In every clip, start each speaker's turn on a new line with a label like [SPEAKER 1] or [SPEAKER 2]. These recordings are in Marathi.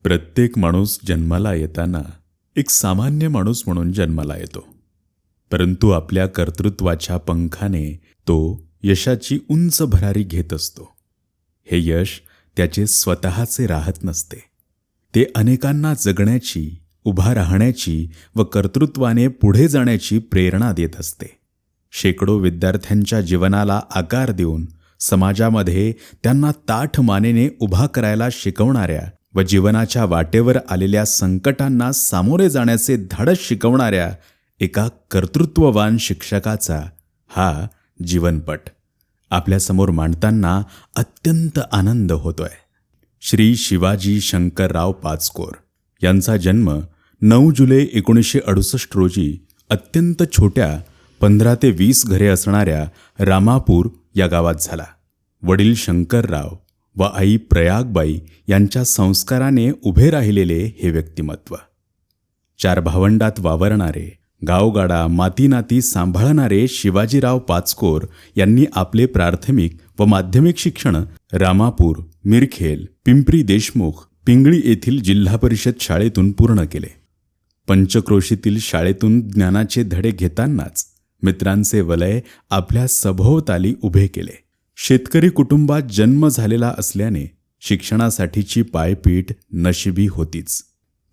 [SPEAKER 1] प्रत्येक माणूस जन्माला येताना एक सामान्य माणूस म्हणून जन्माला येतो. परंतु आपल्या कर्तृत्वाच्या पंखाने तो यशाची उंच भरारी घेत असतो. हे यश त्याचे स्वतःचे राहत नसते. ते अनेकांना जगण्याची, उभा राहण्याची व कर्तृत्वाने पुढे जाण्याची प्रेरणा देत असते. शेकडो विद्यार्थ्यांच्या जीवनाला आकार देऊन समाजामध्ये त्यांना ताठ मानेने उभा करायला शिकवणाऱ्या व जीवनाच्या वाटेवर आलेल्या संकटांना सामोरे जाण्याचे धाडस शिकवणाऱ्या एका कर्तृत्ववान शिक्षकाचा हा जीवनपट आपल्यासमोर मांडताना अत्यंत आनंद होतोय. श्री शिवाजी शंकरराव पाचकोर यांचा जन्म 9 जुलै 1968 रोजी अत्यंत छोट्या 15 ते 20 घरे असणाऱ्या रामापूर या गावात झाला. वडील शंकरराव व आई प्रयागबाई यांच्या संस्काराने उभे राहिलेले हे व्यक्तिमत्व. 4 भावंडात वावरणारे, गावगाडा मातीनाती सांभाळणारे शिवाजीराव पाचकोर यांनी आपले प्राथमिक व माध्यमिक शिक्षण रामापूर, मिरखेल, पिंपरी देशमुख, पिंगळी येथील जिल्हा परिषद शाळेतून पूर्ण केले. पंचक्रोशीतील शाळेतून ज्ञानाचे धडे घेतानाच मित्रांचे वलय आपल्या सभोवताली उभे केले. शेतकरी कुटुंबात जन्म झालेला असल्याने शिक्षणासाठीची पायपीट नशिबी होतीच.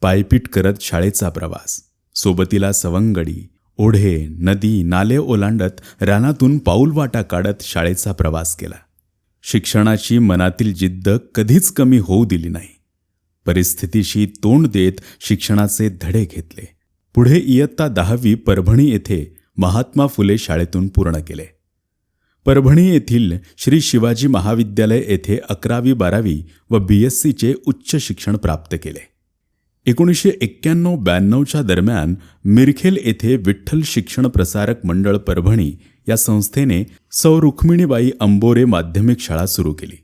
[SPEAKER 1] पायपीट करत शाळेचा प्रवास, सोबतीला सवंगडी, ओढे, नदी, नाले ओलांडत रानातून पाऊलवाटा काढत शाळेचा प्रवास केला. शिक्षणाची मनातील जिद्द कधीच कमी होऊ दिली नाही. परिस्थितीशी तोंड देत शिक्षणाचे धडे घेतले. पुढे इयत्ता 10वी परभणी येथे महात्मा फुले शाळेतून पूर्ण केले. परभणी येथील श्री शिवाजी महाविद्यालय येथे 11वी 12वी व BScचे उच्च शिक्षण प्राप्त केले. 1991-92च्या दरम्यान मिरखेल येथे विठ्ठल शिक्षण प्रसारक मंडळ परभणी या संस्थेने सौ रुक्मिणीबाई अंबोरे माध्यमिक शाळा सुरू केली.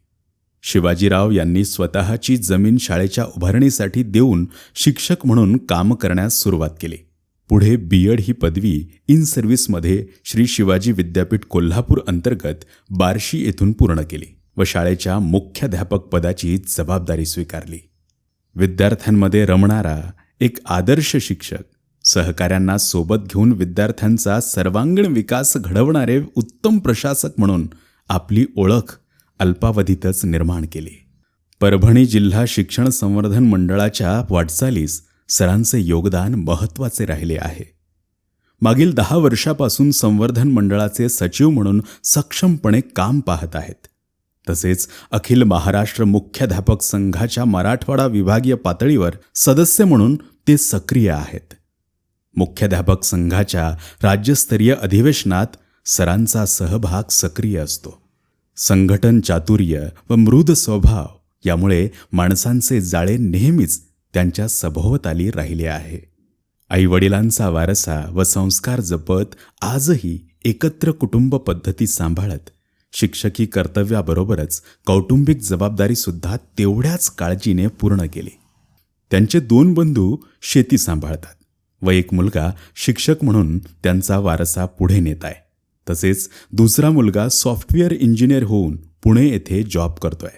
[SPEAKER 1] शिवाजीराव यांनी स्वतःची जमीन शाळेच्या उभारणीसाठी देऊन शिक्षक म्हणून काम करण्यास सुरुवात केली. पुढे B.Ed ही पदवी इन सर्व्हिसमध्ये श्री शिवाजी विद्यापीठ कोल्हापूर अंतर्गत बार्शी येथून पूर्ण केली व शाळेच्या मुख्याध्यापक पदाची जबाबदारी स्वीकारली. विद्यार्थ्यांमध्ये रमणारा एक आदर्श शिक्षक, सहकाऱ्यांना सोबत घेऊन विद्यार्थ्यांचा सर्वांगीण विकास घडवणारे उत्तम प्रशासक म्हणून आपली ओळख अल्पावधीतच निर्माण केली. परभणी जिल्हा शिक्षण संवर्धन मंडळाच्या वाटचालीस सरांचे योगदान महत्त्वाचे राहिले आहे. मागील 10 वर्षापासून संवर्धन मंडळाचे सचिव म्हणून सक्षमपणे काम पाहत आहेत. तसेच अखिल महाराष्ट्र मुख्याध्यापक संघाच्या मराठवाडा विभागीय पातळीवर सदस्य म्हणून ते सक्रिय आहेत. मुख्याध्यापक संघाच्या राज्यस्तरीय अधिवेशनात सरांचा सहभाग सक्रिय असतो. संघटन चातुर्य व मृद स्वभाव यामुळे माणसांचे जाळे नेहमीच त्यांच्या सभोवताली राहिले आहे. आईवडिलांचा वारसा व संस्कार जपत आजही एकत्र कुटुंब पद्धती सांभाळत शिक्षकी कर्तव्याबरोबरच कौटुंबिक जबाबदारीसुद्धा तेवढ्याच काळजीने पूर्ण केली. त्यांचे 2 बंधू शेती सांभाळतात व एक मुलगा शिक्षक म्हणून त्यांचा वारसा पुढे नेत आहे. तसेच दुसरा मुलगा सॉफ्टवेअर इंजिनियर होऊन पुणे येथे जॉब करतोय.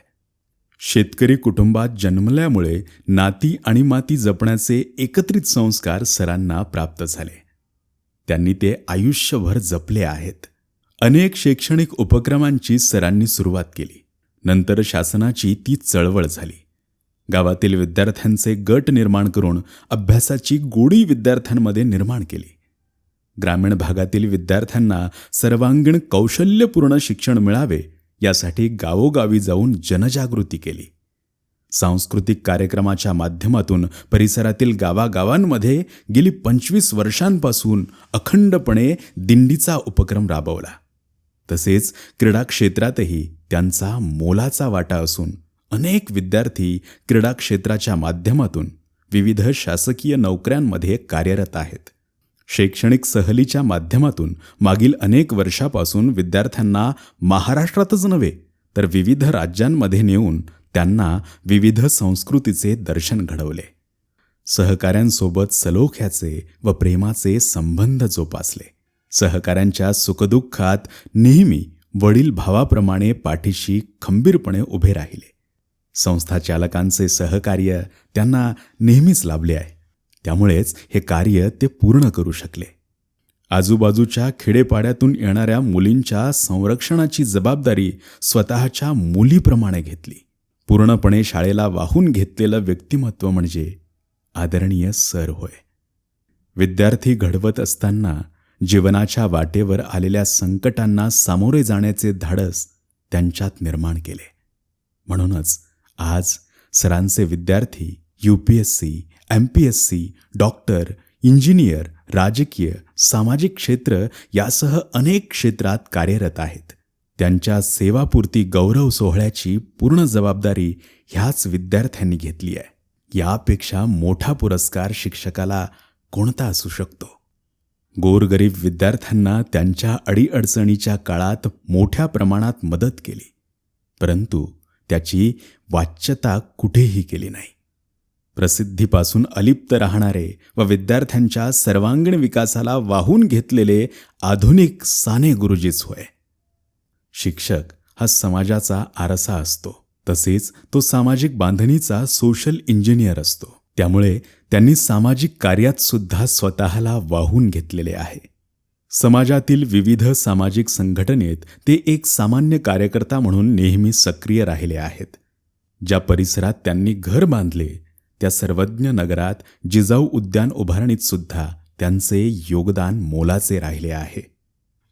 [SPEAKER 1] शेतकरी कुटुंबात जन्मल्यामुळे नाती आणि माती जपण्याचे एकत्रित संस्कार सरांना प्राप्त झाले. त्यांनी ते आयुष्यभर जपले आहेत. अनेक शैक्षणिक उपक्रमांची सरांनी सुरुवात केली. नंतर शासनाची ती चळवळ झाली. गावातील विद्यार्थ्यांचे गट निर्माण करून अभ्यासाची गोडी विद्यार्थ्यांमध्ये निर्माण केली. ग्रामीण भागातील विद्यार्थ्यांना सर्वांगीण कौशल्यपूर्ण शिक्षण मिळावे यासाठी गावोगावी जाऊन जनजागृती केली. सांस्कृतिक कार्यक्रमाच्या माध्यमातून परिसरातील गावागावांमध्ये गेली 25 वर्षांपासून अखंडपणे दिंडीचा उपक्रम राबवला. तसेच क्रीडा क्षेत्रातही त्यांचा मोलाचा वाटा असून अनेक विद्यार्थी क्रीडा क्षेत्राच्या माध्यमातून विविध शासकीय नोकऱ्यांमध्ये कार्यरत आहेत. शैक्षणिक सहलीच्या माध्यमातून मागील अनेक वर्षापासून विद्यार्थ्यांना महाराष्ट्रातच नव्हे तर विविध राज्यांमध्ये नेऊन त्यांना विविध संस्कृतीचे दर्शन घडवले. सहकाऱ्यांसोबत सलोख्याचे व प्रेमाचे संबंध जोपासले. सहकाऱ्यांच्या सुखदुःखात नेहमी वडील भावाप्रमाणे पाठीशी खंबीरपणे उभे राहिले. संस्था चालकांचे सहकार्य त्यांना नेहमीच लाभले आहे. त्यामुळेच हे कार्य ते पूर्ण करू शकले. आजूबाजूच्या खेडेपाड्यातून येणाऱ्या मुलींच्या संरक्षणाची जबाबदारी स्वतःच्या मुलीप्रमाणे घेतली. पूर्णपणे शाळेला वाहून घेतलेलं व्यक्तिमत्व म्हणजे आदरणीय सर होय. विद्यार्थी घडवत असताना जीवनाच्या वाटेवर आलेल्या संकटांना सामोरे जाण्याचे धाडस त्यांच्यात निर्माण केले. म्हणूनच आज सरांचे विद्यार्थी UPSC, MPSC, डॉक्टर, इंजिनियर, राजकीय, सामाजिक क्षेत्र यासह अनेक क्षेत्रात कार्यरत आहेत. त्यांच्या सेवापूर्ती गौरव सोहळ्याची पूर्ण जबाबदारी ह्याच विद्यार्थ्यांनी घेतली आहे. यापेक्षा मोठा पुरस्कार शिक्षकाला कोणता असू शकतो? गोरगरीब विद्यार्थ्यांना त्यांच्या अडीअडचणीच्या काळात मोठ्या प्रमाणात मदत केली, परंतु त्याची वाच्यता कुठेही केली नाही. प्रसिद्धीपासून अलिप्त राहणारे व विद्यार्थ्यांच्या सर्वांगीण विकासाला वाहून घेतलेले आधुनिक साने गुरुजीच होय. शिक्षक हा समाजाचा आरसा असतो, तसेच तो सामाजिक बांधणीचा सोशल इंजिनियर असतो. त्यामुळे त्यांनी सामाजिक कार्यात सुद्धा स्वतःला वाहून घेतलेले आहे. समाजातील विविध सामाजिक संघटनेत ते एक सामान्य कार्यकर्ता म्हणून नेहमी सक्रिय राहिले आहेत. ज्या परिसरात त्यांनी घर बांधले त्या सर्वज्ञ नगरात जिजाऊ उद्यान उभारणीत सुद्धा त्यांचे योगदान मोलाचे राहिले आहे.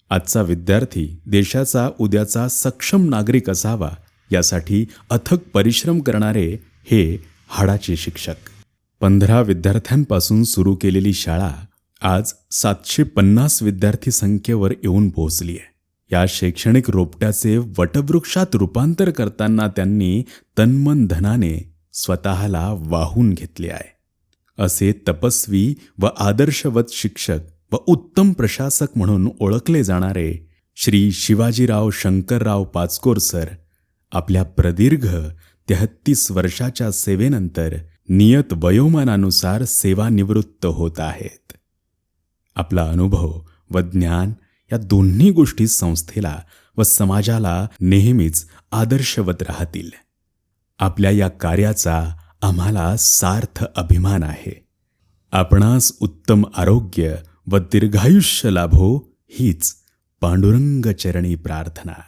[SPEAKER 1] आजचा विद्यार्थी देशाचा उद्याचा सक्षम नागरिक असावा यासाठी अथक परिश्रम करणारे हे हाडाचे शिक्षक. 15 विद्यार्थ्यांपासून सुरू केलेली शाळा आज 750 विद्यार्थी संख्येवर येऊन पोहोचली आहे. या शैक्षणिक रोपट्याचे वटवृक्षात रूपांतर करताना त्यांनी तन्मन धनाने स्वतःला वाहून घेतले आहे. असे तपस्वी व आदर्शवत शिक्षक व उत्तम प्रशासक म्हणून ओळखले जाणारे श्री शिवाजीराव शंकरराव पाचकोर सर आपल्या प्रदीर्घ 33 वर्षाच्या सेवेनंतर नियत वयोमानानुसार सेवानिवृत्त होत आहेत. आपला अनुभव व ज्ञान या दोन्ही गोष्टी संस्थेला व समाजाला नेहमीच आदर्शवत राहतील. आपल्या या कार्याचा आम्हाला सार्थ अभिमान आहे. आपणास उत्तम आरोग्य व दीर्घायुष्य लाभो हीच पांडुरंग चरणी प्रार्थना.